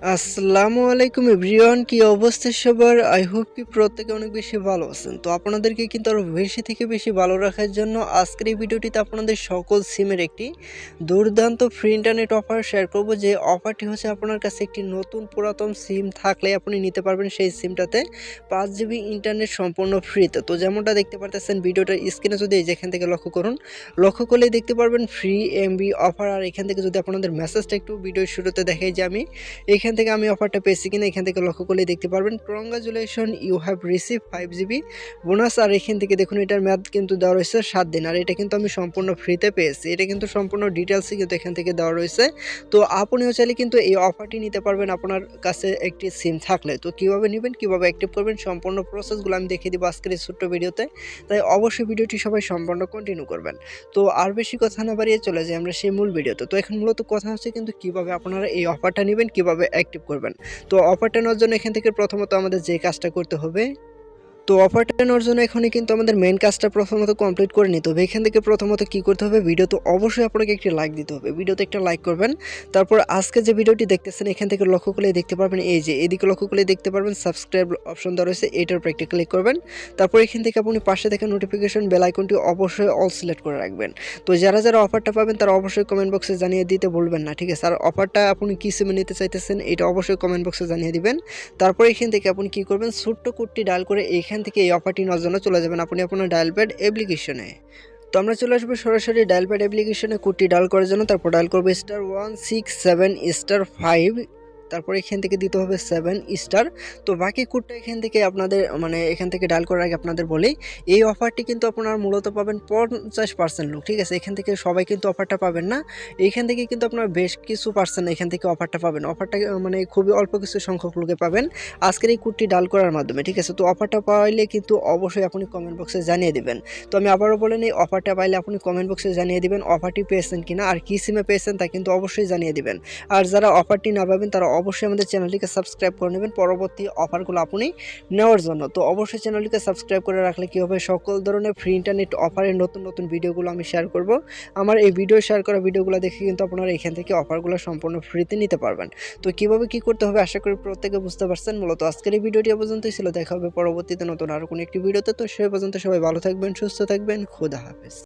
আসসালামু আলাইকুম এভরিওয়ান, কি অবস্থা সবার? আই হোপ কি প্রত্যেকে অনেক বেশি ভালো আছেন। তো আপনাদেরকে কিন্তু আরও বেশি থেকে বেশি ভালো রাখার জন্য আজকের এই ভিডিওটিতে আপনাদের সকল সিমের একটি দুর্দান্ত ফ্রি ইন্টারনেট অফার শেয়ার করব। যে অফারটি হচ্ছে আপনার কাছে একটি নতুন পুরাতন সিম থাকলে আপনি নিতে পারবেন সেই সিমটাতে 5 জিবি ইন্টারনেট সম্পূর্ণ ফ্রিতে। তো যেমনটা দেখতে পারতেছেন ভিডিওটার স্ক্রিনে, যদি এই যেখান থেকে লক্ষ্য করুন, লক্ষ্য করলেই দেখতে পারবেন ফ্রি এমবি অফার। আর এখান থেকে যদি আপনাদের মেসেজটা একটু ভিডিওর শুরুতে দেখাই যে এখান থেকে আমি অফারটা পেয়েছি কিনা, এখান থেকে লক্ষ্য করলে দেখতে পারবেন congratulation, you have receive 5 GB bonus. আর এখান থেকে দেখুন এটার মেয়াদ কিন্তু দেওয়া রয়েছে 7 দিন। আর এটা কিন্তু আমি সম্পূর্ণ ফ্রিতে পেয়েছি। এটা কিন্তু সম্পূর্ণ ডিটেলসই কিন্তু এখান থেকে দেওয়া রয়েছে। তো আপনিও চাইলে কিন্তু এই অফারটি নিতে পারবেন আপনার কাছে একটি সিম থাকলে। তো কীভাবে নেবেন, কীভাবে অ্যাক্টিভ করবেন, সম্পূর্ণ প্রসেসগুলো আমি দেখিয়ে দিব আজকের এই ছোট্ট ভিডিওতে। তাই অবশ্যই ভিডিওটি সবাই সম্পূর্ণ কন্টিনিউ করবেন। তো আর বেশি কথা না বাড়িয়ে চলে যাই আমরা সেই মূল ভিডিওতে। তো এখন মূলত কথা হচ্ছে কিন্তু কীভাবে আপনারা এই অফারটা নেবেন, কীভাবে অ্যাক্টিভ করবেন। তো অফারটা নেওয়ার জন্য এখান থেকে প্রথমত আমাদের যে কাজটা করতে হবে, তো অফারটা নেওয়ার জন্য এখনই কিন্তু আমাদের মেন কাজটা প্রথমত কমপ্লিট করে নিতে হবে। এখান থেকে প্রথমত কি করতে হবে, ভিডিওতে অবশ্যই আপনাকে একটি লাইক দিতে হবে। ভিডিওতে একটা লাইক করবেন। তারপর আজকে যে ভিডিওটি দেখতেছেন এখান থেকে লক্ষ্য করলেই দেখতে পারবেন, এই যে এদিকে লক্ষ্য করলেই দেখতে পারবেন সাবস্ক্রাইব অপশন দেওয়া রয়েছে, এটার উপর একটা ক্লিক করবেন। তারপর এখান থেকে আপনি পাশে দেখা নোটিফিকেশন বেল আইকনটি অবশ্যই অল সিলেক্ট করে রাখবেন। তো যারা যারা অফারটা পাবেন তারা অবশ্যই কমেন্ট বক্সে জানিয়ে দিতে ভুলবেন না, ঠিক আছে? আর অফারটা আপনি কী সিমে নিতে চাইতেছেন এটা অবশ্যই কমেন্ট বক্সে জানিয়ে দিবেন। তারপর এখান থেকে আপনি কি করবেন, ছোট্ট কোডটি ডায়াল করে এইখান থেকে এই অফারটি নেওয়ার জন্য চলে যাবেন আপনি আপনার ডায়াল প্যাড অ্যাপ্লিকেশনে। তো আমরা চলে আসবো সরাসরি ডায়াল প্যাড অ্যাপ্লিকেশনে কোডটি ডায়াল করার জন্য। তারপর ডায়াল করবো *167*5, তারপর এখান থেকে দিতে হবে 7 স্টার। তো বাকি কোডটা এখান থেকে আপনাদের এখান থেকে ডায়াল করার আগে আপনাদের বলি, এই অফারটি কিন্তু আপনারা মূলত পাবেন 50% লোক, ঠিক আছে? এখান থেকে সবাই কিন্তু অফারটা পাবেন না। এইখান থেকে কিন্তু আপনারা বেশ কিছু পার্সেন্ট এখান থেকে অফারটা পাবেন। অফারটা খুবই অল্প কিছু সংখ্যক লোকে পাবেন আজকের এই কোডটি ডায়াল করার মাধ্যমে, ঠিক আছে? তো অফারটা পাইলে কিন্তু অবশ্যই আপনি কমেন্ট বক্সে জানিয়ে দিবেন। তো আমি আবারও বলে নিই, অফারটা পাইলে আপনি কমেন্ট বক্সে জানিয়ে দিবেন অফারটি পেয়েছেন কিনা, আর কী সিমে পেয়েছেন তা কিন্তু অবশ্যই জানিয়ে দিবেন। আর যারা অফারটি না পাবেন তারা অবশ্যই আমাদের চ্যানেলটিকে সাবস্ক্রাইব করে নেবেন পরবর্তী অফারগুলো আপনি নেওয়ার জন্য। তো অবশ্যই চ্যানেলটিকে সাবস্ক্রাইব করে রাখলে কী হবে, সকল ধরনের ফ্রি ইন্টারনেট অফারের নতুন নতুন ভিডিওগুলো আমি শেয়ার করব। আমার এই শেয়ার করা ভিডিওগুলো দেখে কিন্তু আপনারা এখান থেকে অফারগুলো সম্পূর্ণ ফ্রিতে নিতে পারবেন। তো কীভাবে কী করতে হবে আশা করি প্রত্যেকে বুঝতে পারছেন। মূলত আজকের এই ভিডিওটি পর্যন্তই ছিল। দেখা হবে পরবর্তীতে নতুন আরও কোনো একটি ভিডিওতে। তো সে পর্যন্ত সবাই ভালো থাকবেন, সুস্থ থাকবেন। খোদা হাফেজ।